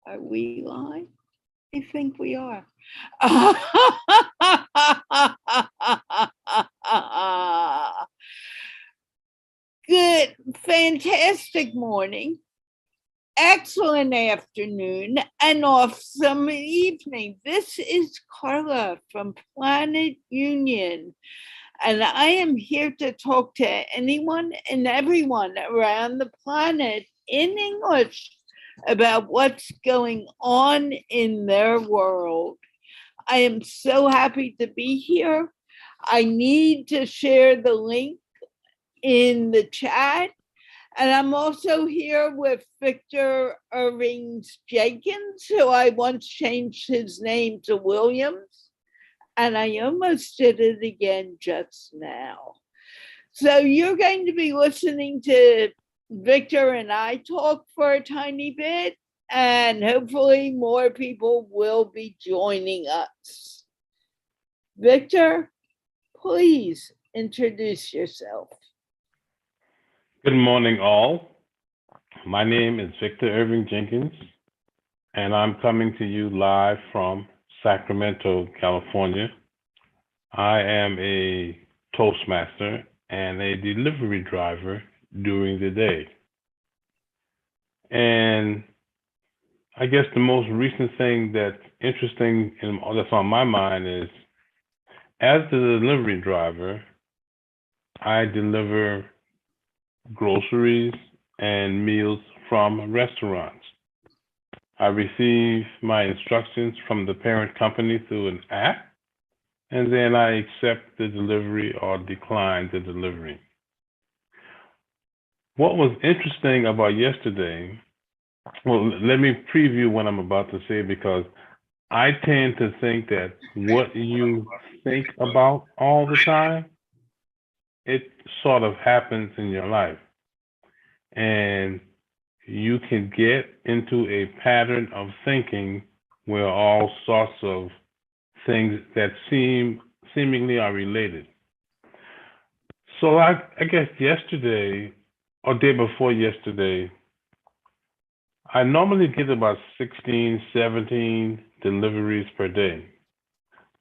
Are we live? I think we are. Good, fantastic morning, excellent afternoon, and awesome evening. This is Carla from Planet Union, and I am here to talk to anyone and everyone around the planet in English about what's going on in their world. I am so happy to be here. I need to share the link in the chat. And I'm also here with Victor Irvings Jenkins, who I once changed his name to Williams. And I almost did it again just now. So you're going to be listening to Victor and I talk for a tiny bit, and hopefully more people will be joining us. Victor, please introduce yourself. Good morning, all. My name is Victor Irving Jenkins, and I'm coming to you live from Sacramento, California. I am a Toastmaster and a delivery driver during the day. And I guess the most recent thing that's interesting and that's on my mind is, as the delivery driver, I deliver groceries and meals from restaurants. I receive my instructions from the parent company through an app, and then I accept the delivery or decline the delivery. What was interesting about yesterday, well, let me preview what I'm about to say, because I tend to think that what you think about all the time, it sort of happens in your life. And you can get into a pattern of thinking where all sorts of things that seemingly are related. So I guess yesterday or day before yesterday, I normally get about 16, 17 deliveries per day.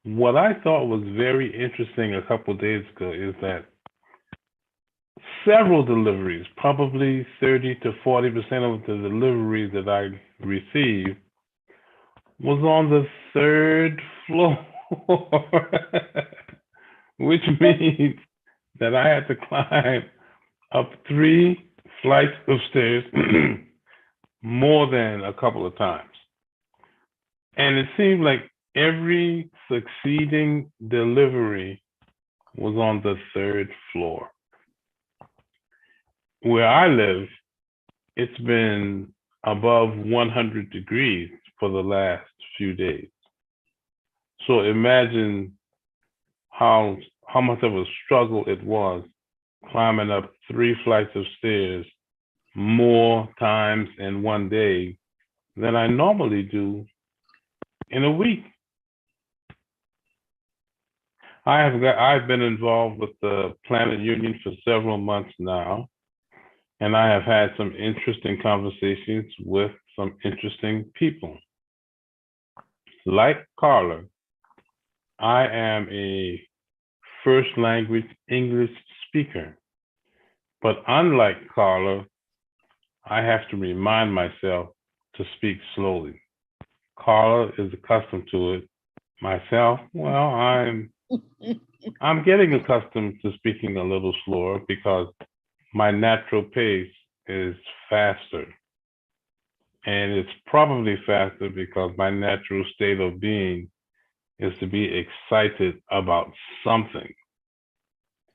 What I thought was very interesting a couple of days ago is that several deliveries, probably 30 to 40% of the deliveries that I received, was on the third floor, which means that I had to climb up 3 flights of stairs more than a couple of times. And it seemed like every succeeding delivery was on the third floor. Where I live, it's been above 100 degrees for the last few days. So imagine how much of a struggle it was climbing up 3 flights of stairs more times in one day than I normally do in a week. I've been involved with the Planet Union for several months now, and I have had some interesting conversations with some interesting people. Like Carla, I am a first language English speaker, but unlike Carla, I have to remind myself to speak slowly. Carla is accustomed to it. Myself, well, I'm getting accustomed to speaking a little slower because my natural pace is faster. And it's probably faster because my natural state of being is to be excited about something.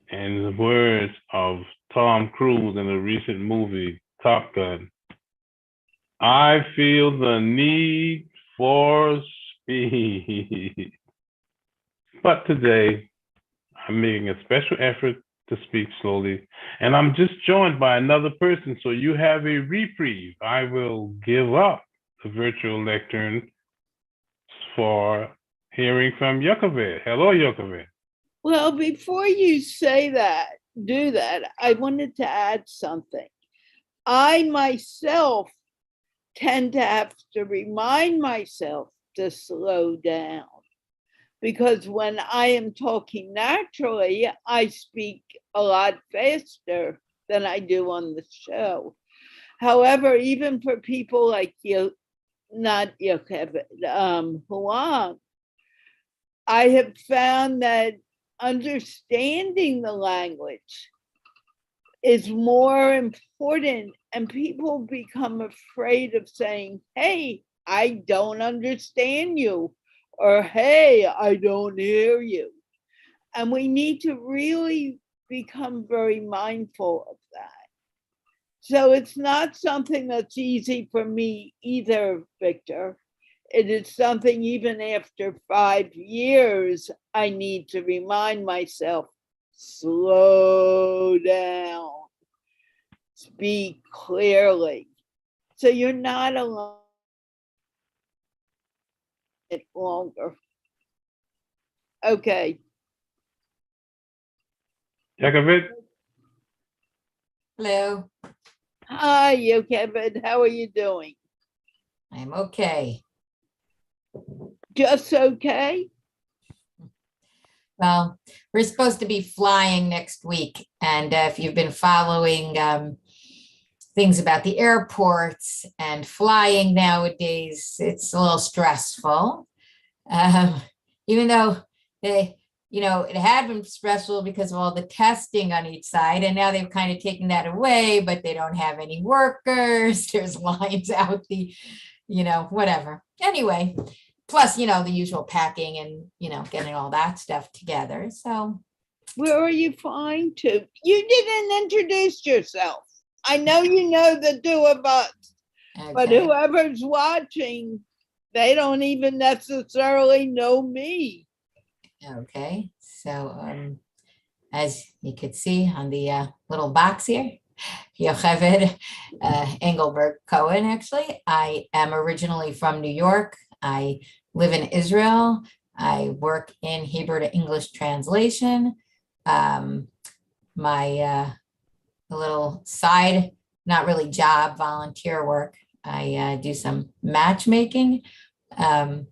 In the words of Tom Cruise in a recent movie, Top Gun, I feel the need for speed. But today, I'm making a special effort to speak slowly, and I'm just joined by another person, so you have a reprieve. I will give up the virtual lectern for hearing from Yocheved. Hello, Yocheved. Well, before you say that, do that, I wanted to add something. I myself tend to have to remind myself to slow down, because when I am talking naturally, I speak a lot faster than I do on the show. However, even for people like you, not Yocheved, Huang, I have found that understanding the language is more important, and people become afraid of saying, hey, I don't understand you, or hey, I don't hear you. And we need to really become very mindful of that. So it's not something that's easy for me either, Victor. It is something, even after 5 years, I need to remind myself, slow down, speak clearly. So you're not alone longer. Okay. Yocheved, Hello, Hi, Yocheved. How are you doing? I'm okay. Just okay? Well, we're supposed to be flying next week, and if you've been following things about the airports and flying nowadays, it's a little stressful. Even though it had been stressful because of all the testing on each side, and now they've kind of taken that away, but they don't have any workers. There's lines out whatever. Anyway, plus, the usual packing and, getting all that stuff together. So Where are you flying to? You didn't introduce yourself. I know you know the two of us, but okay. whoever's watching, they don't even necessarily know me. Okay, so as you could see on the little box here, Yocheved Engelberg Cohen, actually. I am originally from New York. I live in Israel. I work in Hebrew to English translation. My little side, not really job, volunteer work, I do some matchmaking. I'm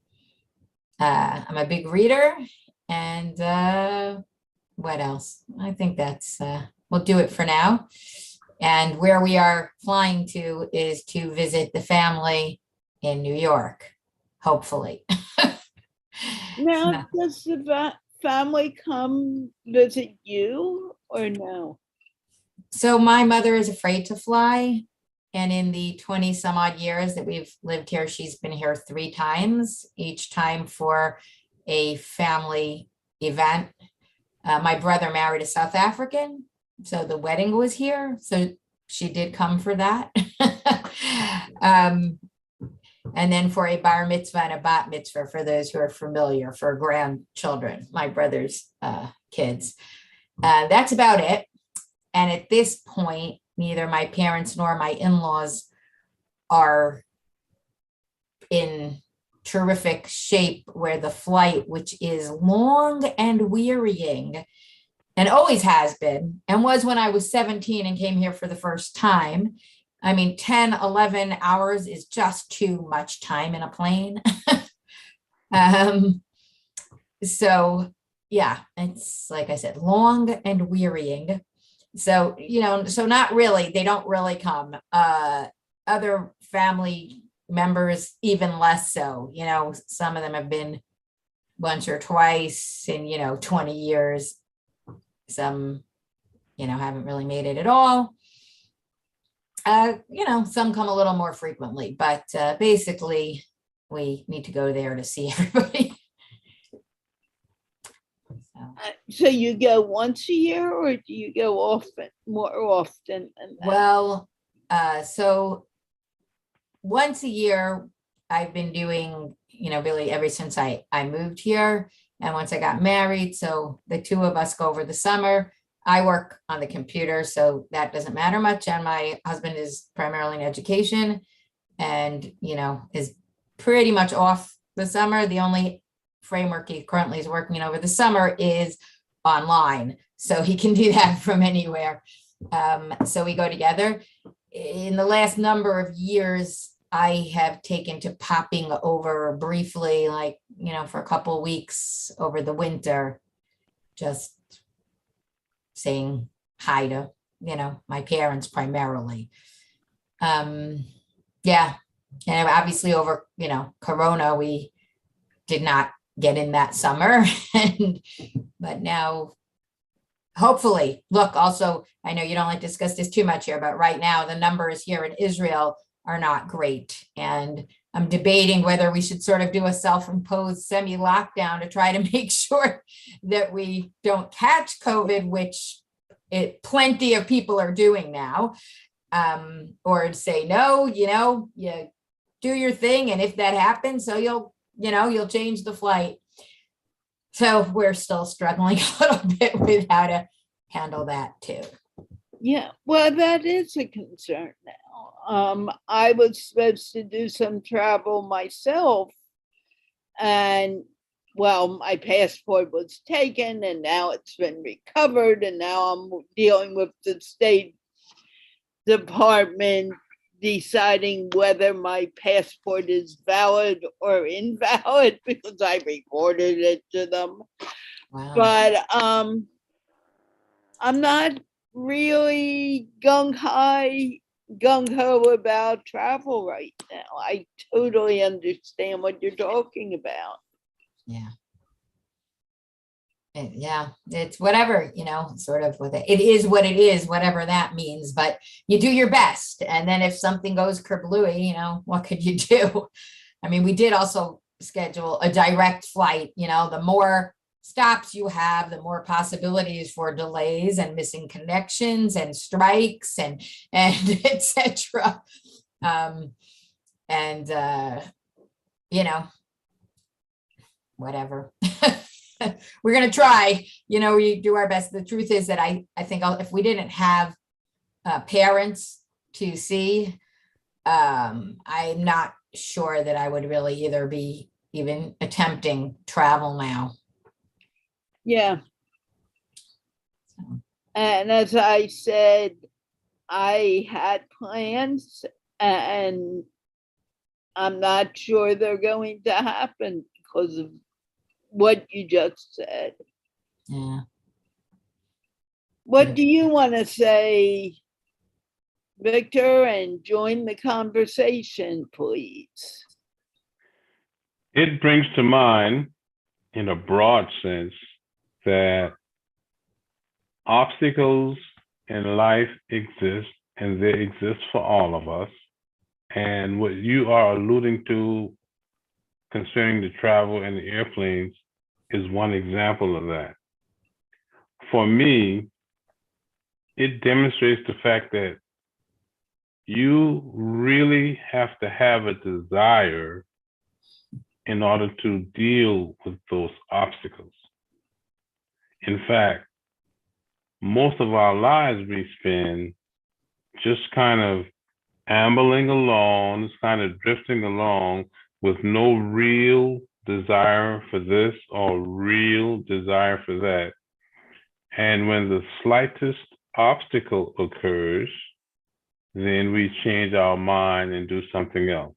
a big reader. And what else? I think that's, we'll do it for now. And where we are flying to is to visit the family in New York, hopefully. Now, does the family come visit you or no? So my mother is afraid to fly. And in the 20 some odd years that we've lived here, she's been here 3 times, each time for a family event. My brother married a South African, so the wedding was here. So she did come for that. And then for a bar mitzvah and a bat mitzvah, for those who are familiar, for grandchildren, my brother's kids. That's about it. And at this point, neither my parents nor my in-laws are in terrific shape where the flight, which is long and wearying, and always has been, and was when I was 17 and came here for the first time. I mean, 10, 11 hours is just too much time in a plane. So yeah, it's like I said, long and wearying. So, so not really, they don't really come. Other family members, even less so, some of them have been once or twice in, 20 years. Some, haven't really made it at all. Some come a little more frequently, but basically we need to go there to see everybody. So you go once a year, or do you go often, more often than that? Well, so once a year I've been doing, really ever since I moved here, and once I got married. So the two of us go over the summer. I work on the computer, so that doesn't matter much. And my husband is primarily in education and, is pretty much off the summer. The only framework he currently is working in over the summer is online. So he can do that from anywhere. So we go together. In the last number of years, I have taken to popping over briefly, like, for a couple of weeks over the winter, just saying hi to, my parents primarily. Yeah. And obviously over, Corona, we did not get in that summer. But now, hopefully, look, also, I know you don't like to discuss this too much here, but right now the numbers here in Israel are not great. And I'm debating whether we should sort of do a self-imposed semi-lockdown to try to make sure that we don't catch COVID, which plenty of people are doing now. Or say, no, you do your thing. And if that happens, so you'll change the flight. So we're still struggling a little bit with how to handle that too. Yeah, well, that is a concern now. I was supposed to do some travel myself, and well, my passport was taken and now it's been recovered, and now I'm dealing with the State Department deciding whether my passport is valid or invalid because I reported it to them. Wow. But I'm not really gung-ho about travel right now. I totally understand what you're talking about. Yeah. Yeah, it's whatever, sort of with it. It is what it is, whatever that means, but you do your best. And then if something goes kerblooey, what could you do? I mean, we did also schedule a direct flight, the more stops you have, the more possibilities for delays and missing connections and strikes and etc. Whatever. We're going to try, we do our best. The truth is that I think if we didn't have parents to see, I'm not sure that I would really either be even attempting travel now. Yeah. So, And as I said, I had plans and I'm not sure they're going to happen because of what you just said. yeah. What do you want to say, Victor, and join the conversation, please? It brings to mind, in a broad sense, that obstacles in life exist, and they exist for all of us. And what you are alluding to concerning the travel and the airplanes is one example of that. For me, it demonstrates the fact that you really have to have a desire in order to deal with those obstacles. In fact, most of our lives we spend just kind of ambling along, just kind of drifting along with no real desire for this or real desire for that. And when the slightest obstacle occurs, then we change our mind and do something else.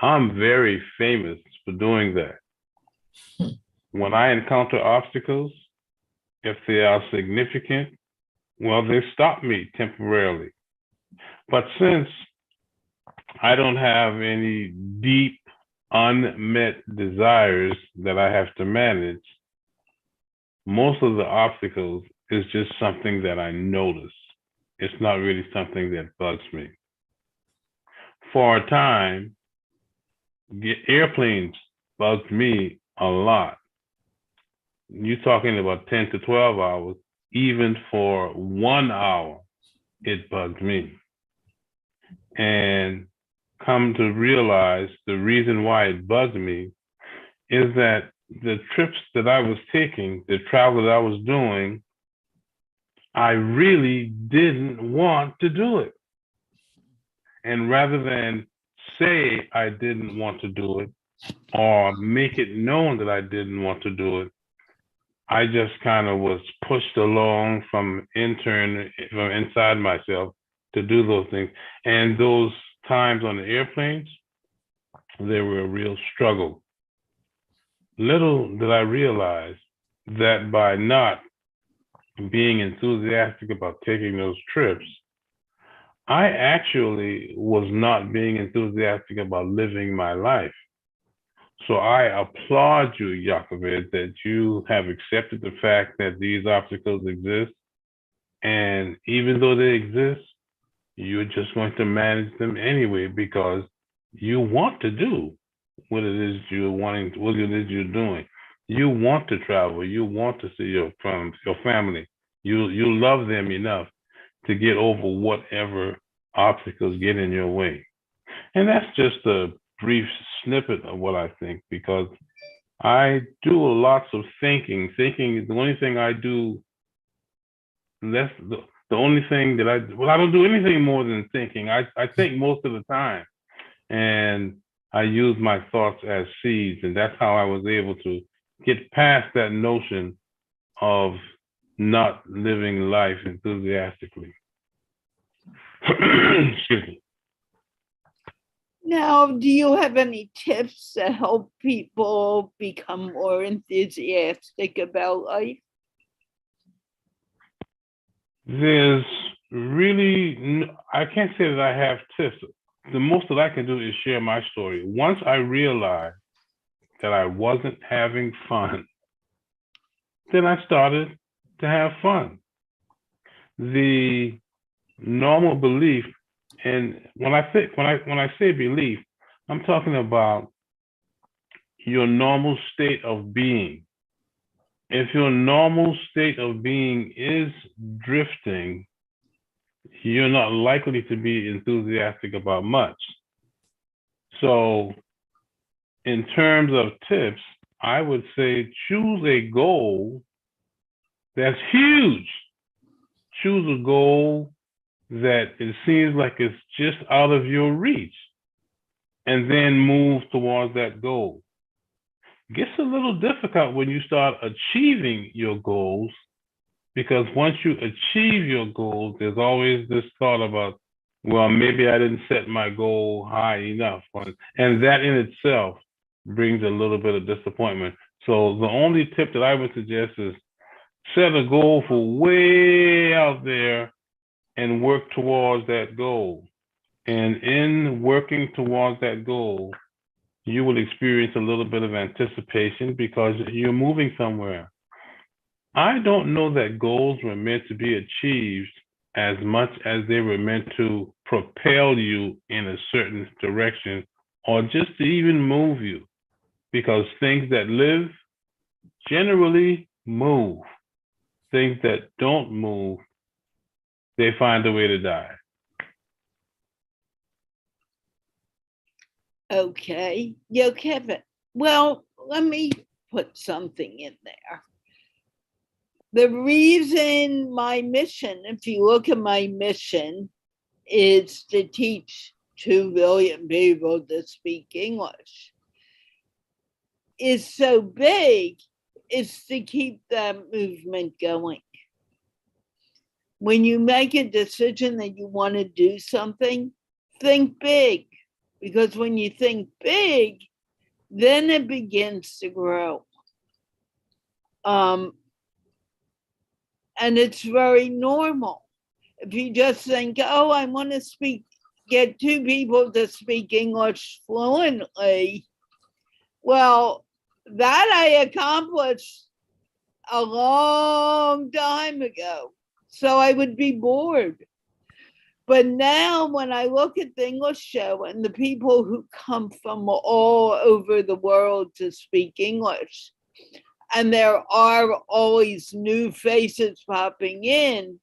I'm very famous for doing that. When I encounter obstacles, if they are significant, well, they stop me temporarily. But since I don't have any deep, unmet desires that I have to manage, most of the obstacles is just something that I notice. It's not really something that bugs me. For a time, airplanes bugged me a lot. You're talking about 10 to 12 hours. Even for 1 hour, it bugged me. And come to realize the reason why it bugged me is that the trips that I was taking, the travel that I was doing, I really didn't want to do it. And rather than say I didn't want to do it or make it known that I didn't want to do it, I just kind of was pushed along from inside myself to do those things. And those times on the airplanes, they were a real struggle. Little did I realize that by not being enthusiastic about taking those trips, I actually was not being enthusiastic about living my life. So I applaud you, Yakoved, that you have accepted the fact that these obstacles exist. And even though they exist, you're just going to manage them anyway because you want to do what it is you're wanting, what it is you're doing. You want to travel. You want to see your family. You love them enough to get over whatever obstacles get in your way. And that's just a brief snippet of what I think, because I do lots of thinking. Thinking is the only thing I do. That's the only thing that I don't do anything more than thinking. I think most of the time, and I use my thoughts as seeds, and that's how I was able to get past that notion of not living life enthusiastically. Excuse me. Now, do you have any tips to help people become more enthusiastic about life? There's really, I can't say that I have tips. The most that I can do is share my story. Once I realized that I wasn't having fun, then I started to have fun. The normal belief, and when I say belief, I'm talking about your normal state of being. If your normal state of being is drifting, you're not likely to be enthusiastic about much. So in terms of tips, I would say choose a goal that's huge. Choose a goal that it seems like it's just out of your reach, and then move towards that goal. It gets a little difficult when you start achieving your goals, because once you achieve your goals, there's always this thought about, well, maybe I didn't set my goal high enough. And that in itself brings a little bit of disappointment. So the only tip that I would suggest is set a goal for way out there and work towards that goal. And in working towards that goal, you will experience a little bit of anticipation because you're moving somewhere. I don't know that goals were meant to be achieved as much as they were meant to propel you in a certain direction or just to even move you, because things that live generally move. Things that don't move, they find a way to die. Okay, yo, Kevin. Well, let me put something in there. The reason my mission, if you look at my mission, is to teach 2 billion people to speak English, is so big, is to keep that movement going. When you make a decision that you want to do something, think big, because when you think big, then it begins to grow. And it's very normal. If you just think, oh, I want to get 2 people to speak English fluently, well, that I accomplished a long time ago. So I would be bored. But now when I look at the English show and the people who come from all over the world to speak English, and there are always new faces popping in,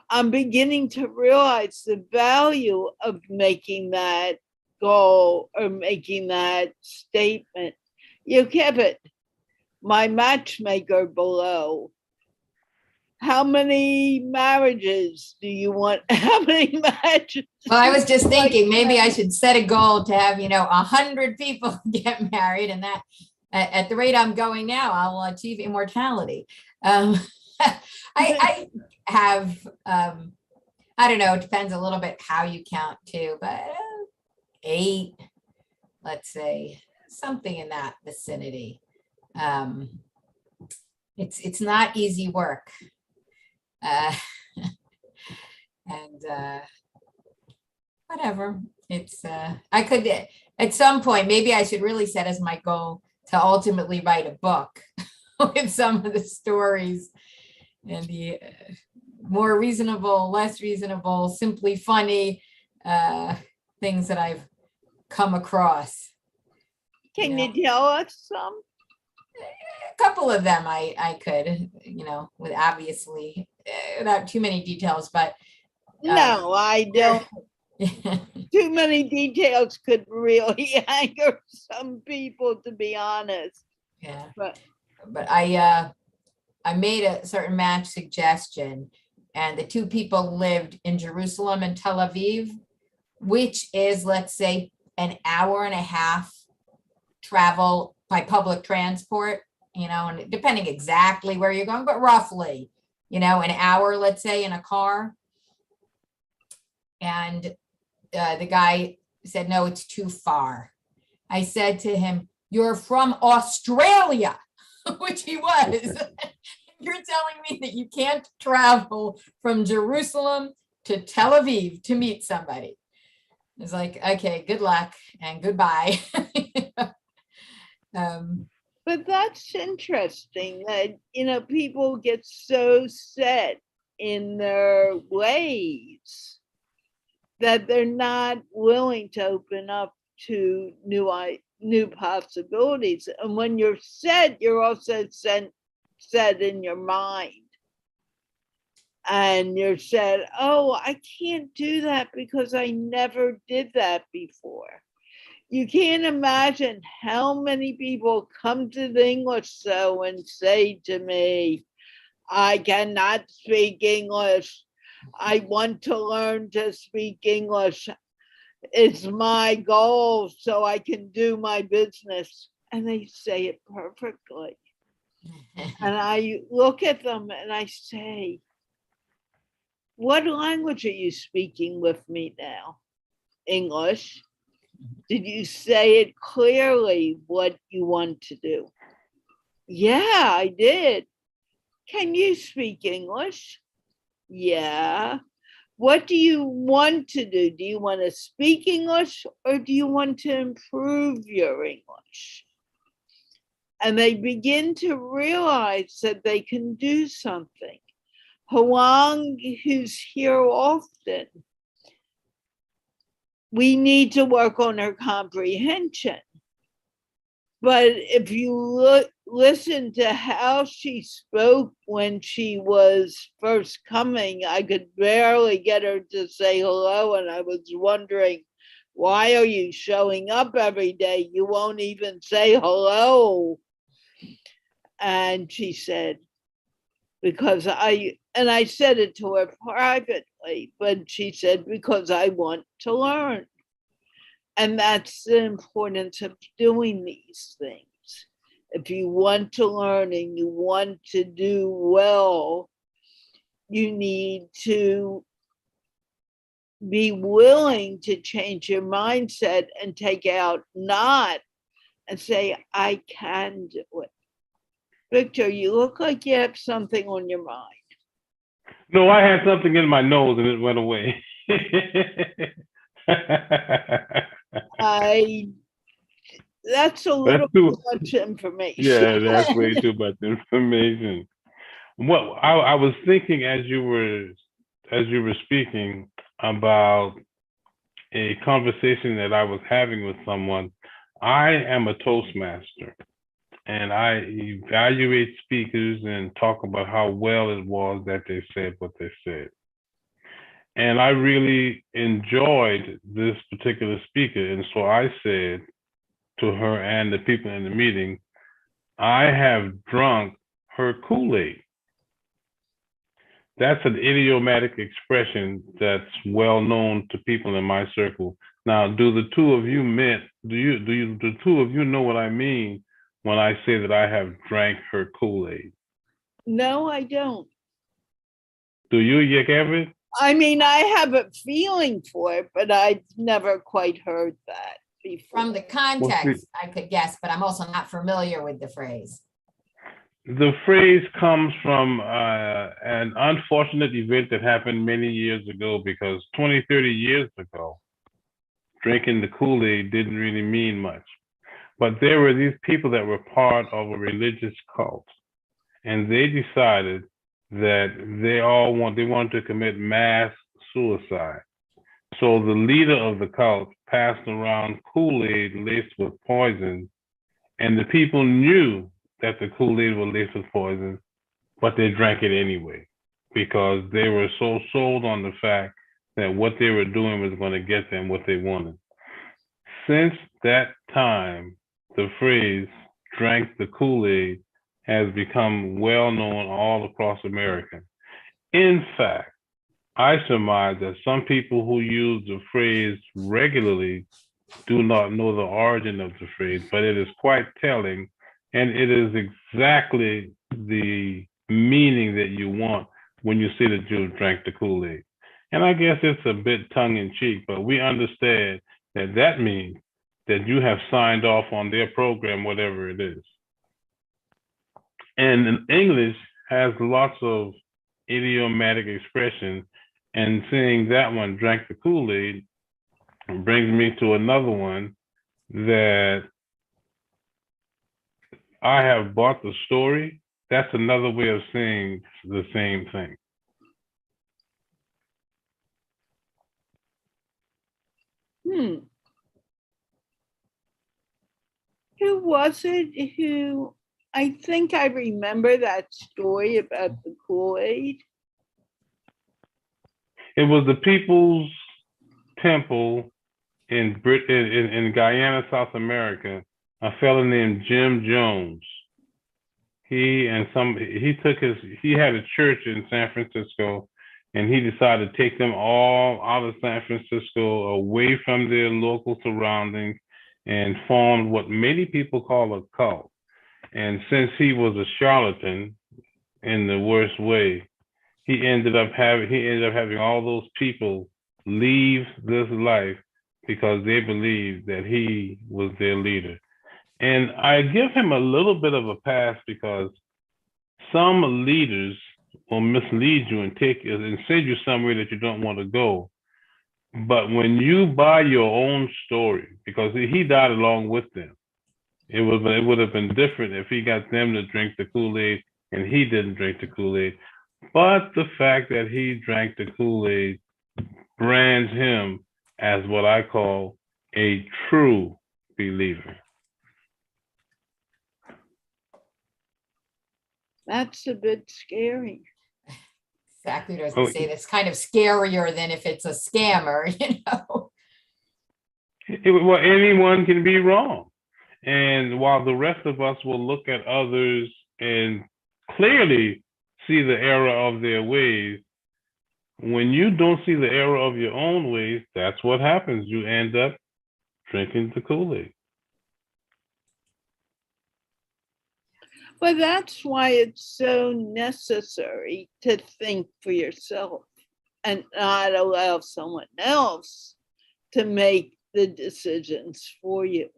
I'm beginning to realize the value of making that goal or making that statement. You kept it, my matchmaker below. How many marriages do you want? How many matches? Well, I was just thinking maybe I should set a goal to have, 100 people get married, and that at the rate I'm going now, I will achieve immortality. I have, I don't know, it depends a little bit how you count too, but 8, let's say something in that vicinity. It's not easy work. Uh, and whatever, it's I could at some point, maybe I should really set as my goal to ultimately write a book with some of the stories and the more reasonable, less reasonable, simply funny things that I've come across. Can know. you tell us some? A couple of them I could, with obviously without too many details, but No, I don't. Too many details could really anger some people, to be honest. yeah. But I made a certain match suggestion, and the two people lived in Jerusalem and Tel Aviv, which is, let's say, an hour and a half travel by public transport, and depending exactly where you're going, but roughly, an hour, let's say, in a car. And the guy said, no, it's too far. I said to him, you're from Australia, which he was. You're telling me that you can't travel from Jerusalem to Tel Aviv to meet somebody. It's like, okay, good luck and goodbye. But that's interesting that, people get so set in their ways that they're not willing to open up to new possibilities. And when you're set, you're also set in your mind. And you're said, oh, I can't do that because I never did that before. You can't imagine how many people come to the English show and say to me, I cannot speak English. I want to learn to speak English. It's my goal so I can do my business. And they say it perfectly. And I look at them and I say, what language are you speaking with me now? English. Did you say it clearly what you want to do? Yeah, I did. Can you speak English? Yeah. What do you want to do? Do you want to speak English or do you want to improve your English? And they begin to realize that they can do something. Huang, who's here often, we need to work on her comprehension. But if you listen to how she spoke when she was first coming, I could barely get her to say hello. And I was wondering, why are you showing up every day? You won't even say hello. And she said, because I said it to her privately, but she said, because I want to learn. And that's the importance of doing these things. If you want to learn and you want to do well, you need to be willing to change your mindset and take out not and say, I can do it. Victor, you look like you have something on your mind. No, I had something in my nose and it went away. That's a little too much information. Yeah, that's way too much information. Well, I was thinking as you were speaking about a conversation that I was having with someone. I am a Toastmaster, and I evaluate speakers and talk about how well it was that they said what they said. And I really enjoyed this particular speaker. And so I said to her and the people in the meeting, I have drunk her Kool-Aid. That's an idiomatic expression that's well known to people in my circle. Now, do the two of you know what I mean when I say that I have drank her Kool-Aid? No, I don't. Do you, Kevin? I mean, I have a feeling for it, but I've never quite heard that. before? From the context, I could guess, but I'm also not familiar with the phrase. The phrase comes from an unfortunate event that happened many years ago, because 20, 30 years ago, drinking the Kool-Aid didn't really mean much. But there were these people that were part of a religious cult, and they decided that they wanted to commit mass suicide. So the leader of the cult passed around Kool-Aid laced with poison, and the people knew that the Kool-Aid was laced with poison, but they drank it anyway, because they were so sold on the fact that what they were doing was going to get them what they wanted. Since that time, the phrase "drank the Kool-Aid" has become well known all across America. In fact, I surmise that some people who use the phrase regularly do not know the origin of the phrase, but it is quite telling, and it is exactly the meaning that you want when you say that you drank the Kool-Aid. And I guess it's a bit tongue-in-cheek, but we understand that that means that you have signed off on their program, whatever it is. And in English has lots of idiomatic expressions, and saying that one, drank the Kool-Aid, brings me to another one that I have bought the story. That's another way of saying the same thing. Who was it who, I think I remember that story about the Kool-Aid. It was the People's Temple in Guyana, South America, a fellow named Jim Jones. He had a church in San Francisco, and he decided to take them all out of San Francisco, away from their local surroundings, and formed what many people call a cult. And since he was a charlatan in the worst way, he ended up having all those people leave this life because they believed that he was their leader. And I give him a little bit of a pass, because some leaders will mislead you and send you somewhere that you don't want to go. But when you buy your own story, because he died along with them, it would have been different if he got them to drink the Kool-Aid and he didn't drink the Kool-Aid. But the fact that he drank the Kool-Aid brands him as what I call a true believer. That's a bit scary. Exactly what I was going to say. That's kind of scarier than if it's a scammer, you know. Well, anyone can be wrong. And while the rest of us will look at others and clearly see the error of their ways, when you don't see the error of your own ways, that's what happens. You end up drinking the Kool-Aid. But that's why it's so necessary to think for yourself and not allow someone else to make the decisions for you.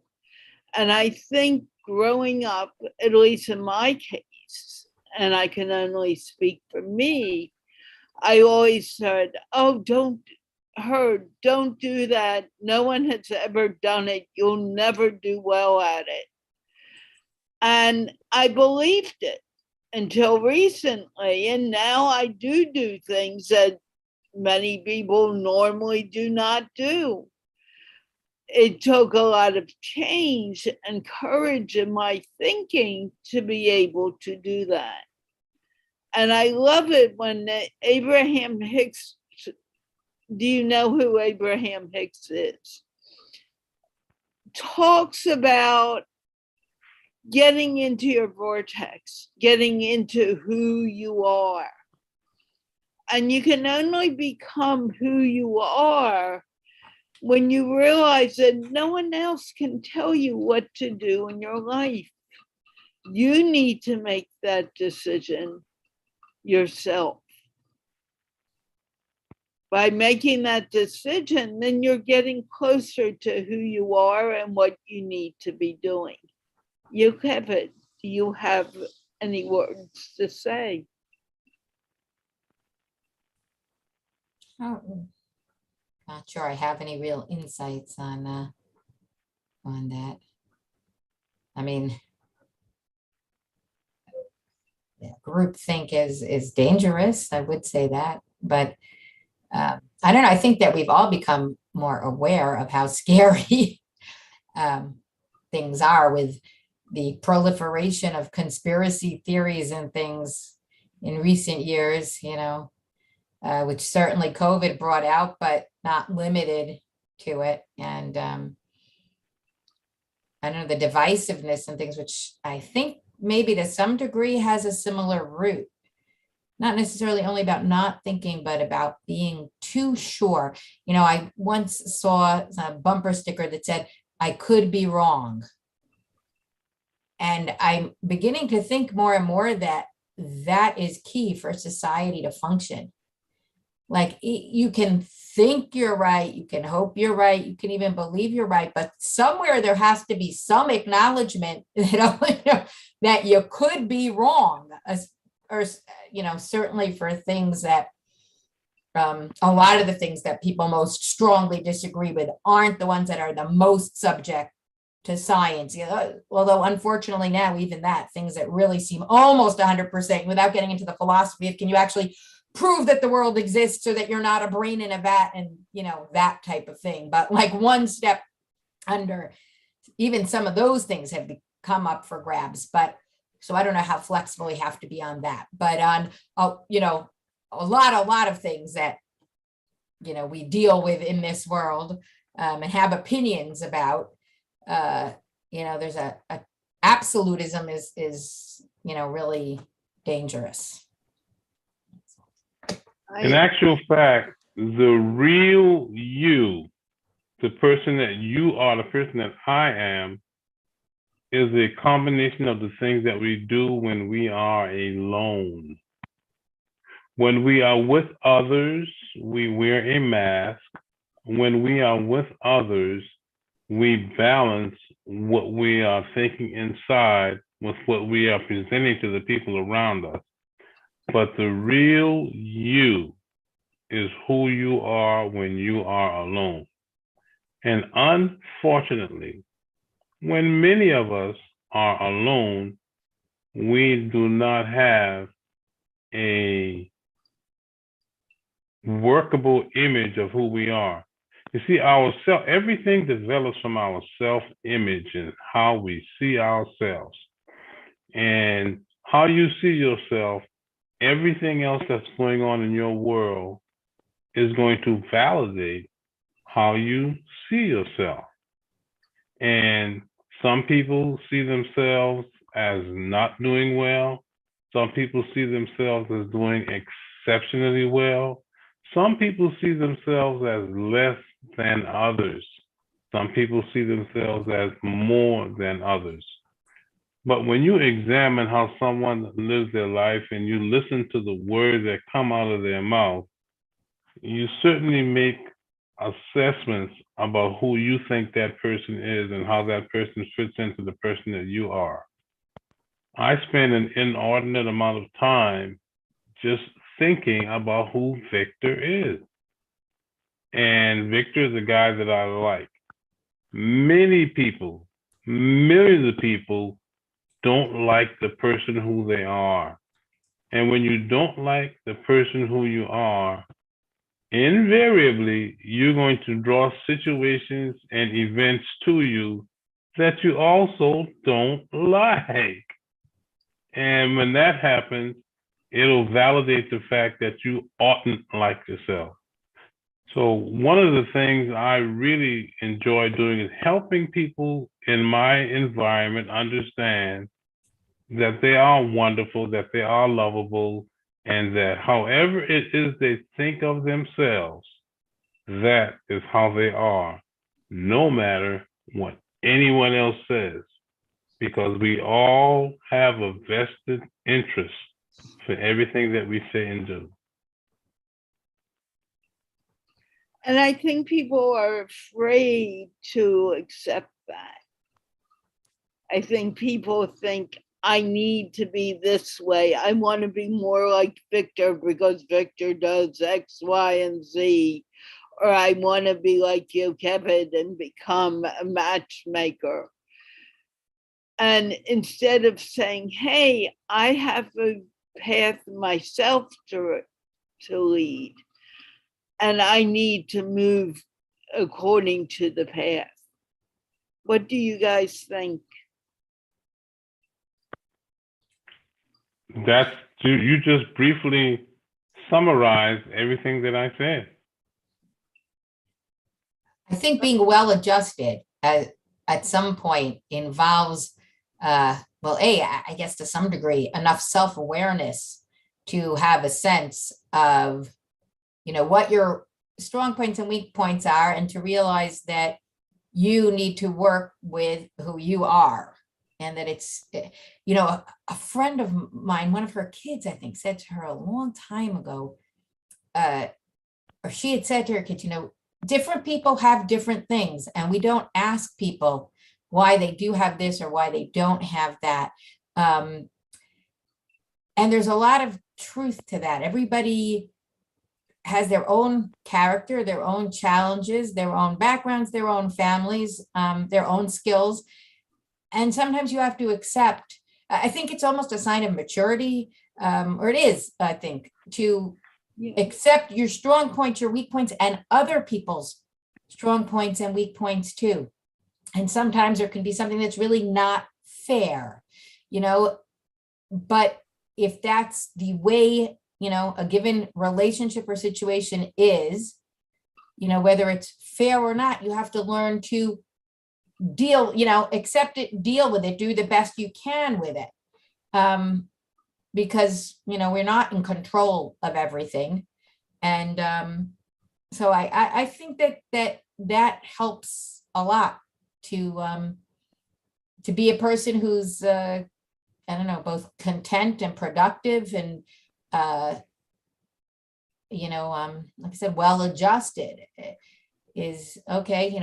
And I think growing up, at least in my case, and I can only speak for me, I always said, oh, don't do that. No one has ever done it. You'll never do well at it. And I believed it until recently. And now I do things that many people normally do not do. It took a lot of change and courage in my thinking to be able to do that. And I love it when Abraham Hicks, do you know who Abraham Hicks is? Talks about getting into your vortex, getting into who you are. And you can only become who you are when you realize that no one else can tell you what to do in your life. You need to make that decision yourself. By making that decision, then you're getting closer to who you are and what you need to be doing. You have it. Do you have any words to say? Oh, not sure I have any real insights on that. I mean, yeah, groupthink is dangerous. I would say that, but I don't know. I think that we've all become more aware of how scary things are with the proliferation of conspiracy theories and things in recent years, which certainly COVID brought out, but not limited to it. And I don't know, the divisiveness and things, which I think maybe to some degree has a similar root. Not necessarily only about not thinking, but about being too sure. I once saw a bumper sticker that said, "I could be wrong." And I'm beginning to think more and more that that is key for society to function. Like, you can think you're right, you can hope you're right, you can even believe you're right, but somewhere there has to be some acknowledgement that you could be wrong, or certainly for things that a lot of the things that people most strongly disagree with aren't the ones that are the most subject to science. Although unfortunately now even that, things that really seem almost 100%, without getting into the philosophy of, can you actually prove that the world exists so that you're not a brain in a vat, and that type of thing. But like one step under, even some of those things have come up for grabs. But so I don't know how flexible we have to be on that, but on a lot of things that we deal with in this world and have opinions about. There's a absolutism is really dangerous. In actual fact, the real you, the person that you are, the person that I am, is a combination of the things that we do when we are alone. When we are with others, we wear a mask. When we are with others, we balance what we are thinking inside with what we are presenting to the people around us. But the real you is who you are when you are alone. And unfortunately, when many of us are alone, we do not have a workable image of who we are. You see, everything develops from our self-image and how we see ourselves. And how you see yourself, everything else that's going on in your world is going to validate how you see yourself. And some people see themselves as not doing well. Some people see themselves as doing exceptionally well. Some people see themselves as less than others. Some people see themselves as more than others. But when you examine how someone lives their life and you listen to the words that come out of their mouth, you certainly make assessments about who you think that person is and how that person fits into the person that you are. I spend an inordinate amount of time just thinking about who Victor is. And Victor is a guy that I like. Many people, millions of people don't like the person who they are. And when you don't like the person who you are, invariably, you're going to draw situations and events to you that you also don't like. And when that happens, it'll validate the fact that you oughtn't like yourself. So one of the things I really enjoy doing is helping people in my environment understand that they are wonderful, that they are lovable, and that however it is they think of themselves, that is how they are, no matter what anyone else says, because we all have a vested interest for everything that we say and do. And I think people are afraid to accept that. I think people think I need to be this way. I want to be more like Victor because Victor does X, Y, and Z. Or I want to be like you, Kevin, and become a matchmaker. And instead of saying, hey, I have a path myself to lead, and I need to move according to the path. What do you guys think? That's, you just briefly summarized everything that I said. I think being well adjusted at some point involves, well, I guess to some degree, enough self-awareness to have a sense of, what your strong points and weak points are, and to realize that you need to work with who you are. And that it's, a friend of mine, one of her kids, I think, said to her a long time ago, or she had said to her kids, different people have different things, and we don't ask people why they do have this or why they don't have that. And there's a lot of truth to that. Everybody has their own character, their own challenges, their own backgrounds, their own families, their own skills. And sometimes you have to accept, I think it's almost a sign of maturity, or it is, I think, to accept your strong points, your weak points, and other people's strong points and weak points too. And sometimes there can be something that's really not fair, but if that's the way, a given relationship or situation is, whether it's fair or not, you have to learn to deal, accept it, deal with it, do the best you can with it. Because, we're not in control of everything. And so I think that helps a lot to be a person who's, both content and productive and, like I said, well adjusted is okay.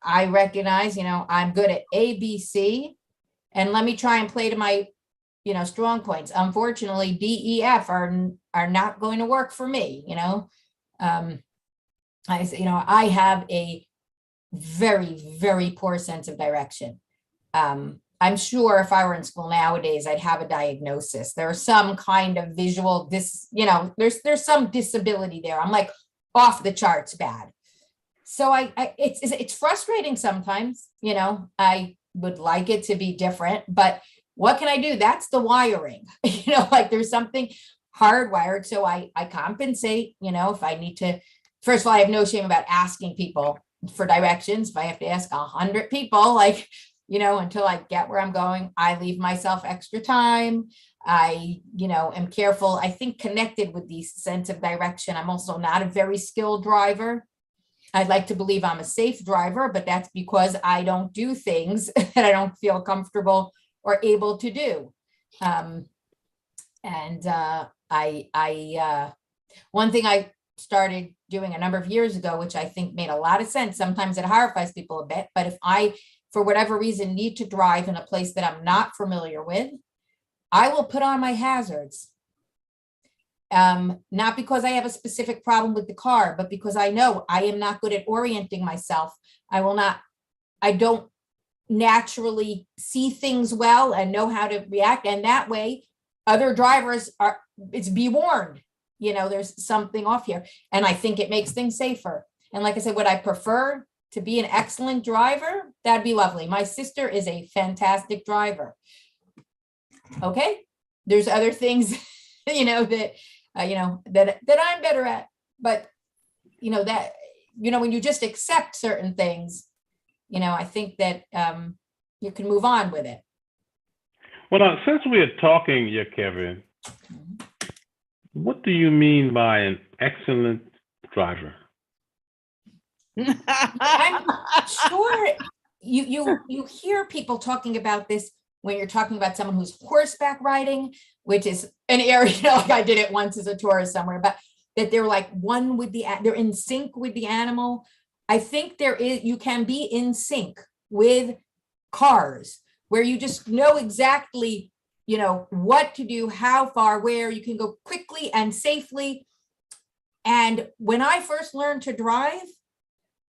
I recognize, I'm good at A, B, C, and let me try and play to my, strong points. Unfortunately, D, E, F are not going to work for me. I have a very, very poor sense of direction. I'm sure if I were in school nowadays, I'd have a diagnosis. There's some kind of visual, there's some disability there. I'm like off the charts bad. So it's frustrating sometimes, I would like it to be different, but what can I do? That's the wiring, like there's something hardwired. So I compensate, if I need to. First of all, I have no shame about asking people for directions. If I have to ask 100 people, until I get where I'm going, I leave myself extra time. I, am careful. I think connected with the sense of direction. I'm also not a very skilled driver. I'd like to believe I'm a safe driver, but that's because I don't do things that I don't feel comfortable or able to do. One thing I started doing a number of years ago, which I think made a lot of sense. Sometimes it horrifies people a bit, but if I, for whatever reason, need to drive in a place that I'm not familiar with, I will put on my hazards. Not because I have a specific problem with the car, but because I know I am not good at orienting myself. I don't naturally see things well and know how to react. And that way other drivers it's be warned, there's something off here. And I think it makes things safer. And like I said, would I prefer to be an excellent driver? That'd be lovely. My sister is a fantastic driver. Okay. There's other things, that I'm better at, but when you just accept certain things, I think that you can move on with it. Well, now, since we are talking here, Kevin, what do you mean by an excellent driver? I'm sure you hear people talking about this when you're talking about someone who's horseback riding, which is an area, like I did it once as a tourist somewhere, but that they're like one with they're in sync with the animal. I think you can be in sync with cars where you just know exactly, what to do, how far, where you can go quickly and safely. And when I first learned to drive,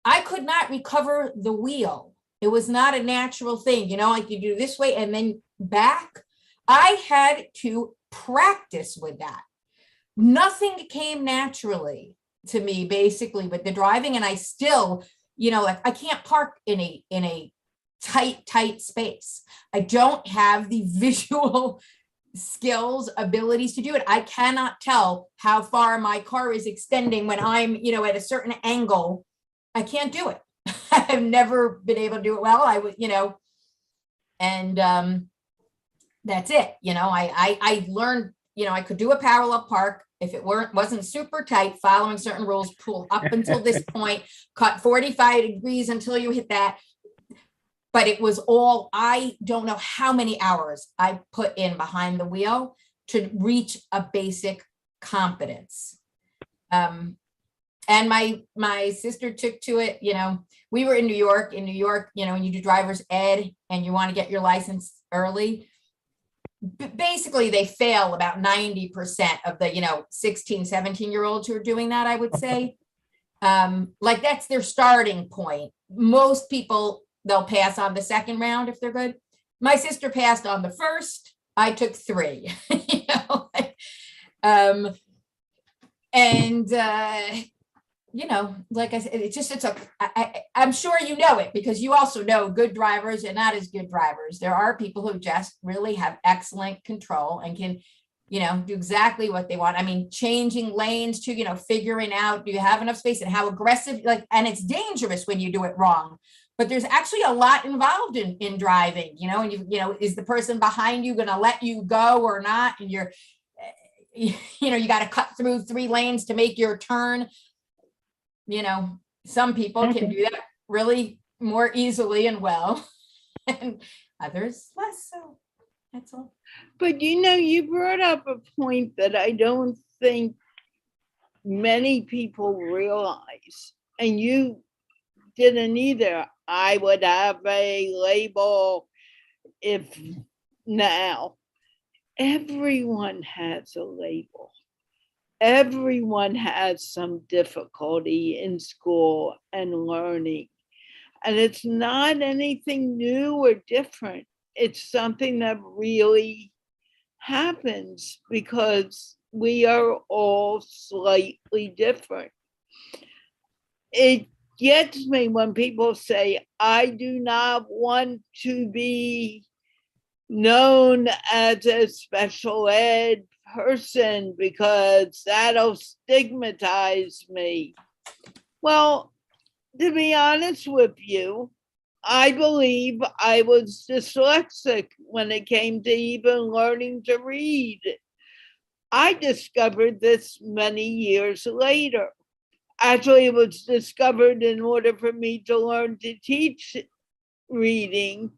I could not recover the wheel. It was not a natural thing, like you do this way and then back. I had to practice with that. Nothing came naturally to me, basically, with the driving. And I still, like I can't park in a tight space. I don't have the visual skills, abilities to do it. I cannot tell how far my car is extending when I'm, at a certain angle. I can't do it. I've never been able to do it well. I would, and that's it. I learned, I could do a parallel park if it wasn't super tight, following certain rules, pull up until this point, cut 45 degrees until you hit that. But it was all, I don't know how many hours I put in behind the wheel to reach a basic competence. And my sister took to it, we were in New York, when you do driver's ed and you want to get your license early, basically they fail about 90% of the, 16, 17-year-olds who are doing that, I would say. Like that's their starting point. Most people, they'll pass on the second round if they're good. My sister passed on the first, I took 3, like I said, I'm sure it because you also know good drivers and not as good drivers. There are people who just really have excellent control and can, do exactly what they want. I mean, changing lanes to, figuring out, do you have enough space and how aggressive, and it's dangerous when you do it wrong. But there's actually a lot involved in driving, and is the person behind you going to let you go or not? And you got to cut through 3 lanes to make your turn. Some people can do that really more easily and well, and others less so. That's all. But you brought up a point that I don't think many people realize, and you didn't either. I would have a label if now. Everyone has a label. Everyone has some difficulty in school and learning. And it's not anything new or different. It's something that really happens because we are all slightly different. It gets me when people say, I do not want to be known as a special ed person because that'll stigmatize me. Well, to be honest with you, I believe I was dyslexic when it came to even learning to read. I discovered this many years later. Actually, it was discovered in order for me to learn to teach reading.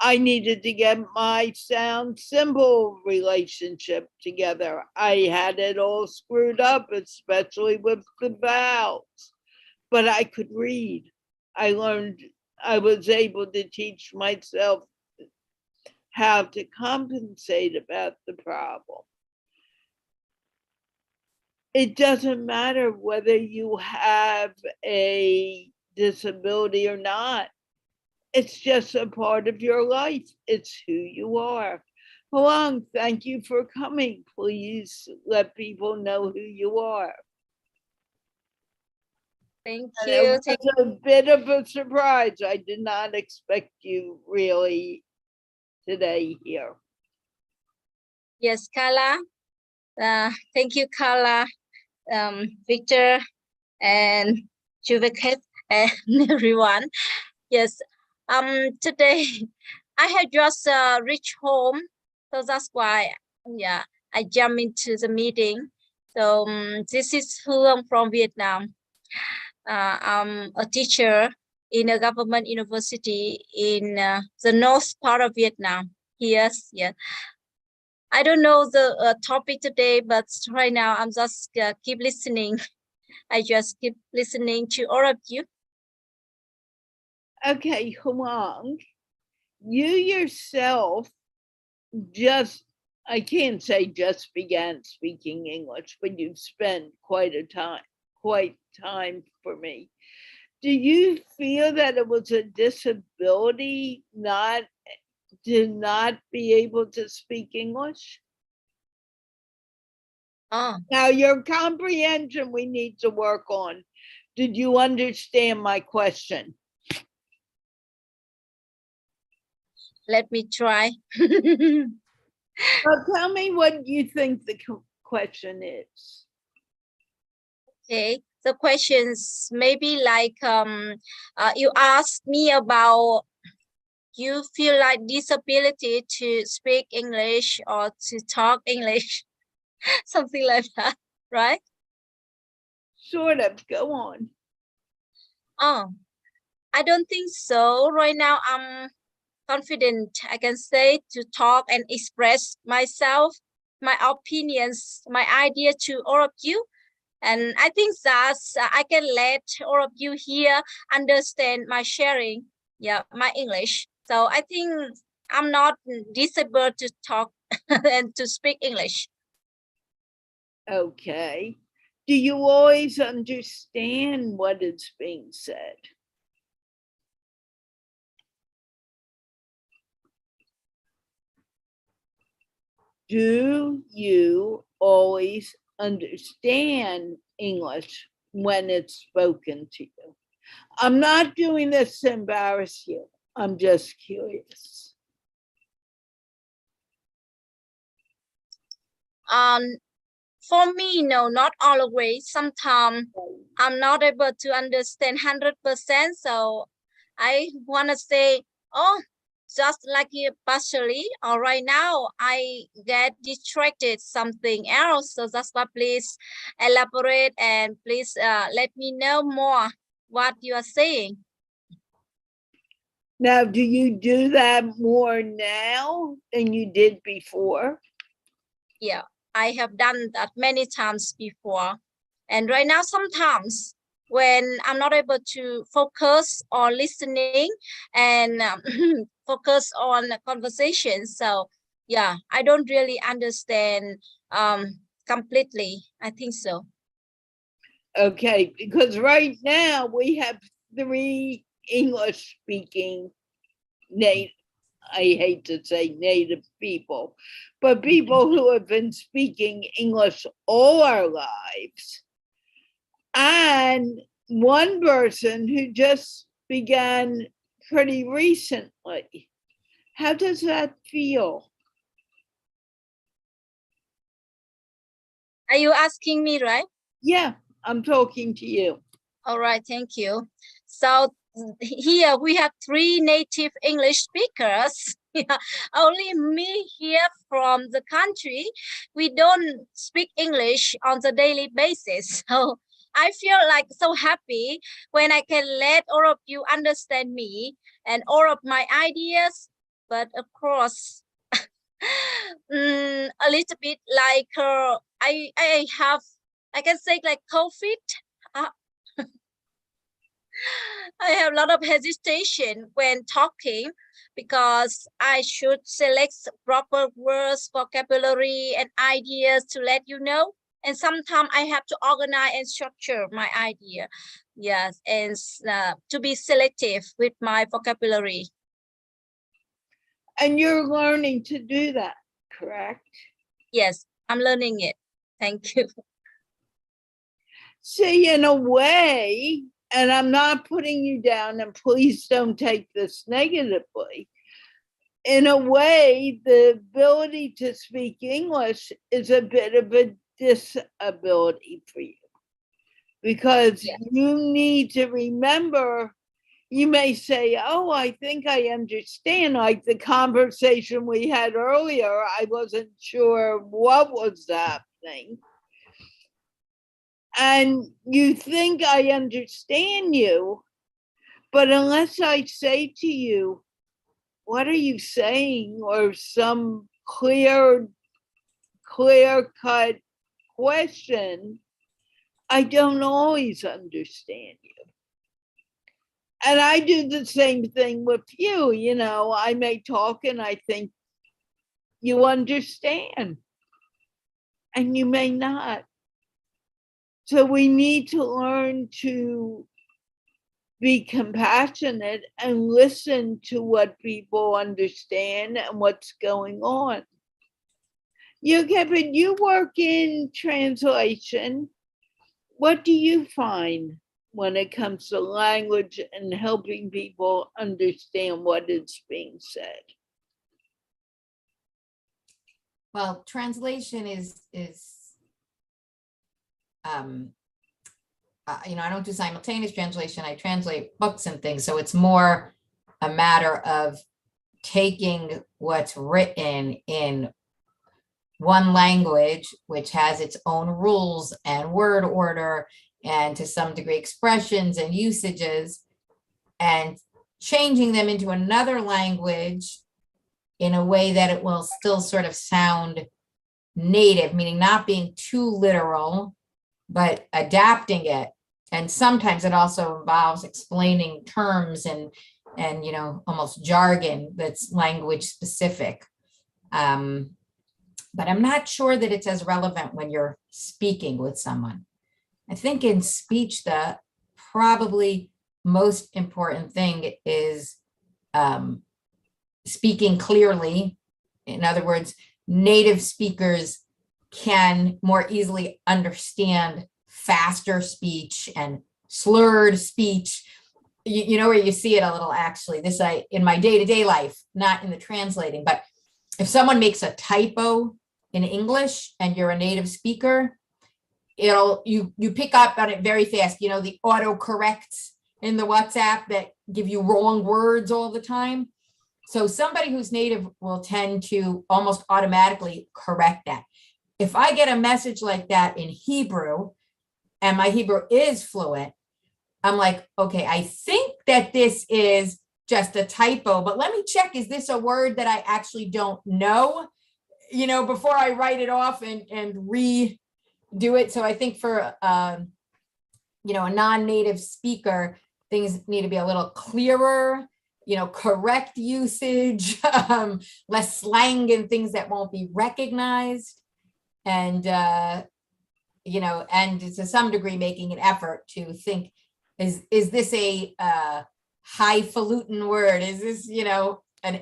I needed to get my sound symbol relationship together. I had it all screwed up, especially with the vowels, but I could read. I was able to teach myself how to compensate about the problem. It doesn't matter whether you have a disability or not. It's just a part of your life. It's who you are. Huang, thank you for coming. Please let people know who you are. Thank It you. was a bit of a surprise. I did not expect you really today here. Yes, Carla. Thank you, Carla, Victor, and Juviket, and everyone. Yes. Today I had just reached home, so that's why, I jumped into the meeting. So this is Hương from Vietnam. I'm a teacher in a government university in the north part of Vietnam. Yes, yeah. I don't know the topic today, but right now I'm just keep listening. I just keep listening to all of you. Okay, Huang, you yourself just, I can't say just began speaking English, but you've spent quite time for me. Do you feel that it was a disability to not be able to speak English? Oh, Now, your comprehension we need to work on. Did you understand my question? let me try. Well, tell me what you think the question is. Okay, the questions maybe like you asked me about you feel like disability to speak English or to talk English, something like that, right? Sort of, go on. Oh, I don't think so. Right now, I'm confident, I can say, to talk and express myself, my opinions, my idea to all of you. And I think that I can let all of you here understand my sharing, yeah, my English. So I think I'm not disabled to talk and to speak English. Okay. Do you always understand what is being said? Do you always understand English when it's spoken to you? I'm not doing this to embarrass you. I'm just curious. For me, no, not always. Sometimes I'm not able to understand 100%. So I want to say, oh, just like you partially, or right now I get distracted something else. So that's why please elaborate and please let me know more what you are saying. Now, do you do that more now than you did before? Yeah, I have done that many times before. And right now, sometimes when I'm not able to focus on listening and focus on the conversation. So yeah, I don't really understand completely. I think so. Okay, because right now we have 3 English speaking native, I hate to say native people, but people who have been speaking English all our lives. And one person who just began pretty recently. How does that feel? Are you asking me, right? Yeah, I'm talking to you. All right, thank you. So here we have 3 native English speakers. Only me here from the country. We don't speak English on the daily basis. So I feel like so happy when I can let all of you understand me and all of my ideas. But of course, a little bit like I have, I can say like COVID. Uh, I have a lot of hesitation when talking because I should select proper words, vocabulary, and ideas to let you know. And sometimes I have to organize and structure my idea. Yes, and to be selective with my vocabulary. And you're learning to do that, correct? Yes, I'm learning it. Thank you. See, in a way, and I'm not putting you down, and please don't take this negatively. In a way, the ability to speak English is a bit of a disability for you because you need to remember. You may say, oh, I think I understand, like the conversation we had earlier. I wasn't sure what was happening. And you think I understand you, but unless I say to you, what are you saying? Or some clear clear-cut question, I don't always understand you. And I do the same thing with you. You know, I may talk and I think you understand, and you may not. So we need to learn to be compassionate and listen to what people understand and what's going on. You, Kevin, you work in translation. What do you find when it comes to language and helping people understand what is being said? Well, translation is you know, I don't do simultaneous translation. I translate books and things. So it's more a matter of taking what's written in one language, which has its own rules and word order, and to some degree expressions and usages, and changing them into another language in a way that it will still sort of sound native, meaning not being too literal, but adapting it. And sometimes it also involves explaining terms and you know, almost jargon that's language specific. But I'm not sure that it's as relevant when you're speaking with someone. I think in speech, the probably most important thing is speaking clearly. In other words, native speakers can more easily understand faster speech and slurred speech. You know where you see it a little, actually. This I in my day-to-day life, not in the translating, but if someone makes a typo in English and you're a native speaker, you pick up on it very fast. You know, the autocorrects in the WhatsApp that give you wrong words all the time. So somebody who's native will tend to almost automatically correct that. If I get a message like that in Hebrew, and my Hebrew is fluent, I'm like, okay, I think that this is just a typo, but let me check, is this a word that I actually don't know? You know, before I write it off and redo it. So I think for, you know, a non-native speaker, things need to be a little clearer, you know, correct usage, less slang and things that won't be recognized. And, you know, and to some degree, making an effort to think, is this a highfalutin word? Is this, you know,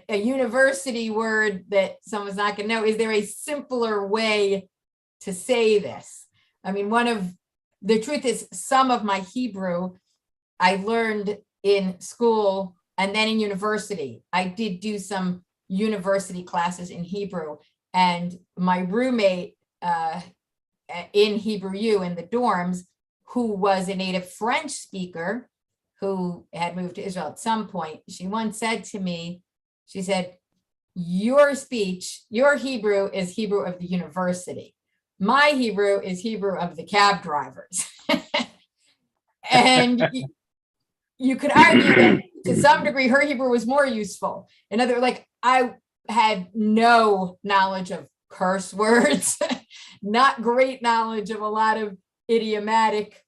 a university word that someone's not going to know? Is there a simpler way to say this? I mean, the truth is, some of my Hebrew I learned in school and then in university. I did do some university classes in Hebrew, and my roommate in Hebrew U in the dorms, who was a native French speaker who had moved to Israel at some point, she once said to me, she said, your speech, your Hebrew is Hebrew of the university. My Hebrew is Hebrew of the cab drivers. And you could argue that to some degree, her Hebrew was more useful. In other words, like, I had no knowledge of curse words, not great knowledge of a lot of idiomatic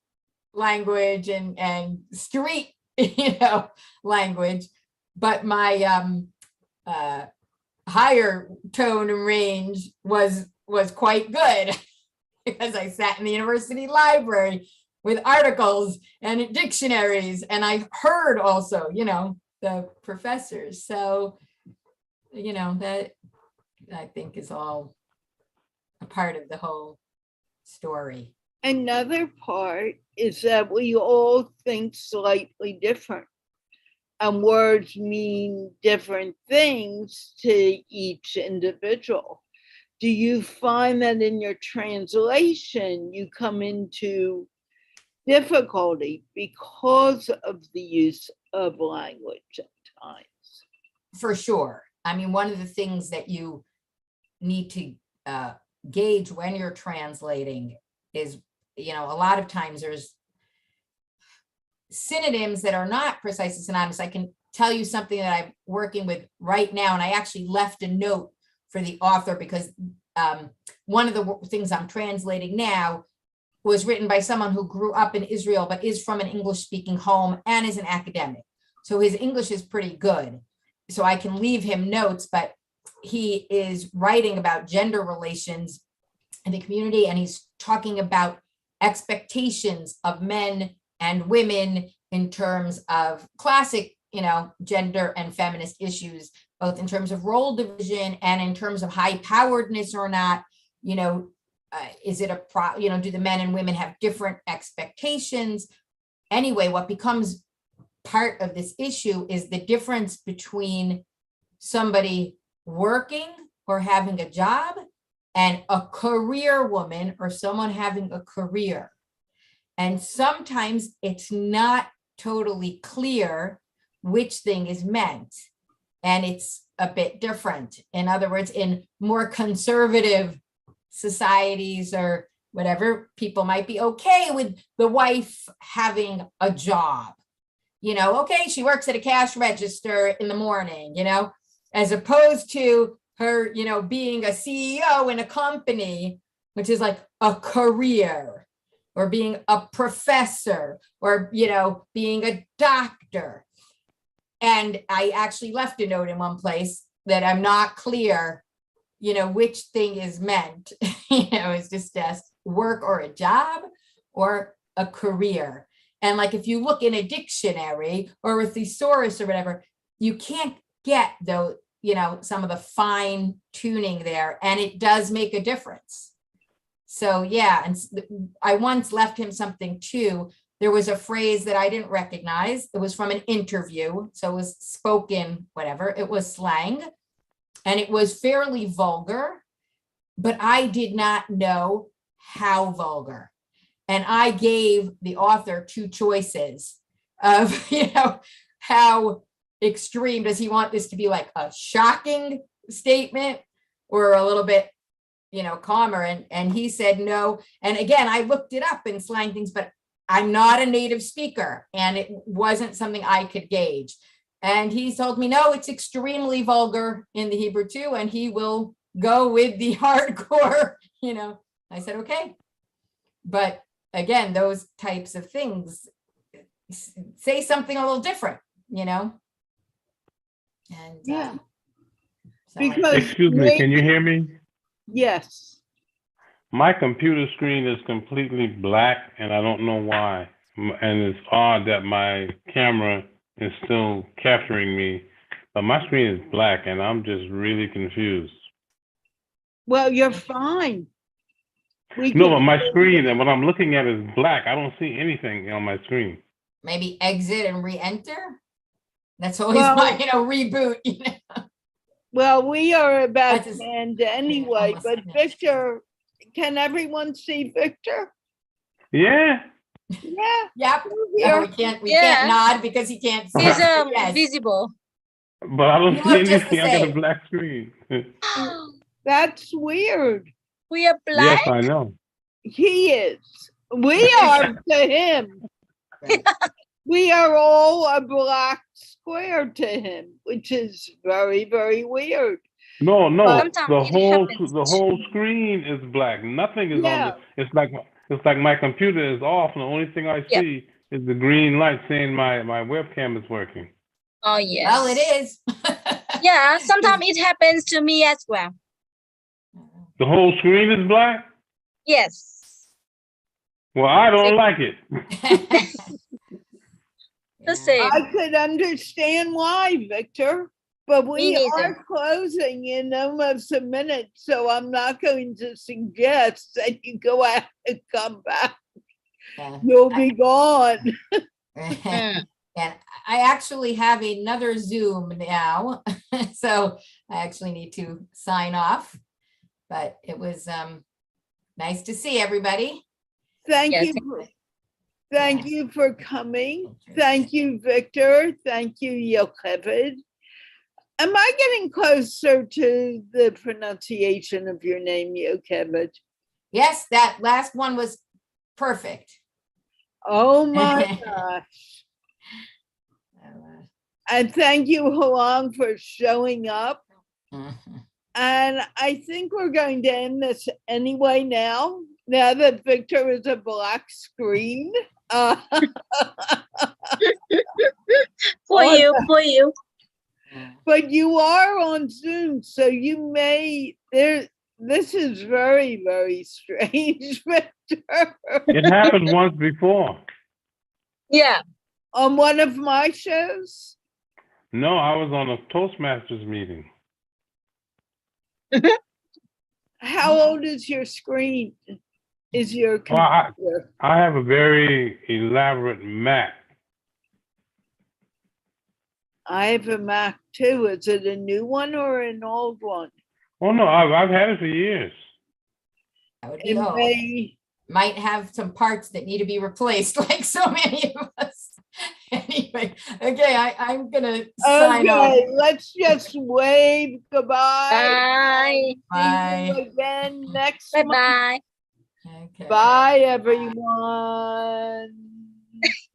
language and street, you know, language, but my higher tone and range was quite good because I sat in the university library with articles and dictionaries, and I heard also, you know, the professors. So, you know, that I think is all a part of the whole story. Another part is that we all think slightly different, and words mean different things to each individual. Do you find that in your translation, you come into difficulty because of the use of language at times? For sure. I mean, one of the things that you need to gauge when you're translating is, you know, a lot of times there's synonyms that are not precisely synonymous. I can tell you something that I'm working with right now, and I actually left a note for the author because one of the things I'm translating now was written by someone who grew up in Israel, but is from an English-speaking home and is an academic. So his English is pretty good. So I can leave him notes, but he is writing about gender relations in the community, and he's talking about expectations of men and women in terms of classic, gender and feminist issues, both in terms of role division and in terms of high poweredness or not. Is it do the men and women have different expectations? Anyway, what becomes part of this issue is the difference between somebody working or having a job and a career woman or someone having a career. And sometimes it's not totally clear which thing is meant, and it's a bit different. In other words, in more conservative societies or whatever, people might be okay with the wife having a job. Okay, she works at a cash register in the morning, as opposed to her, being a CEO in a company, which is like a career, or being a professor, or, being a doctor. And I actually left a note in one place that I'm not clear, which thing is meant, is just work or a job or a career. And like, if you look in a dictionary or a thesaurus or whatever, you can't get those, some of the fine tuning there, and it does make a difference. So yeah, and I once left him something too. There was a phrase that I didn't recognize. It was from an interview. So it was spoken, whatever, it was slang, and it was fairly vulgar, but I did not know how vulgar. And I gave the author two choices of, how extreme does he want this to be, like a shocking statement or a little bit, calmer. And he said no. And again, I looked it up in slang things, but I'm not a native speaker, and it wasn't something I could gauge. And he told me, no, it's extremely vulgar in the Hebrew too, and he will go with the hardcore, I said, okay. But again, those types of things say something a little different, And Yeah. so Because Excuse me, can you hear me? Yes. My computer screen is completely black, and I don't know why. And it's odd that my camera is still capturing me, but my screen is black, and I'm just really confused. Well, you're fine. No, but my screen, and what I'm looking at is black. I don't see anything on my screen. maybe exit and re-enter. That's always my, reboot. Well, we are about That's to end anyway, almost but finished. Victor, can everyone see Victor? Yeah. Yeah. Yep. Here. We can't Yeah. nod because he can't see. It's us. Yes. visible. But I don't You see look just the anything. I got a same. black screen. That's weird. We are Yes, black. I know. He is. We are to him. Right. We are all a black square to him, which is very, very weird. No, Sometimes the it happens. whole screen is black. Nothing is on Yeah. the. It's like my computer is off, and the only thing I Yep. see is the green light saying my webcam is working. Oh yes. Well, it is. Yeah, sometimes it happens to me as well. The whole screen is black. Yes. Well, I don't like it. The same. I could understand why, Victor, but we neither. are closing in almost a minute, so I'm not going to suggest that you go out and come back. Yeah. You'll be gone. Mm. And I actually have another Zoom now, so I actually need to sign off. But it was nice to see everybody. Thank Yes. you. Thank Yeah. you for coming. Thank you, Victor. Thank you, Yocheved. Am I getting closer to the pronunciation of your name, Yocheved? Yes, that last one was perfect. Oh my gosh. And thank you, Halong, for showing up. Mhm. And I think we're going to end this anyway now that Victor is a black screen. For you, for you. But you are on Zoom, so you may there. This is very, very strange, Victor. It happened once before. Yeah. On one of my shows. No, I was on a Toastmasters meeting. How old is your screen? Is your Well, computer? I have a very elaborate Mac. I have a Mac too. Is it a new one or an old one? Oh no, I've had it for years. That would be It old. may- Might have some parts that need to be replaced, like so many of us. Anyway, okay, I'm gonna sign off. Okay, let's just wave goodbye. Bye. See you Bye. again next Bye month. bye. Okay. Bye, everyone.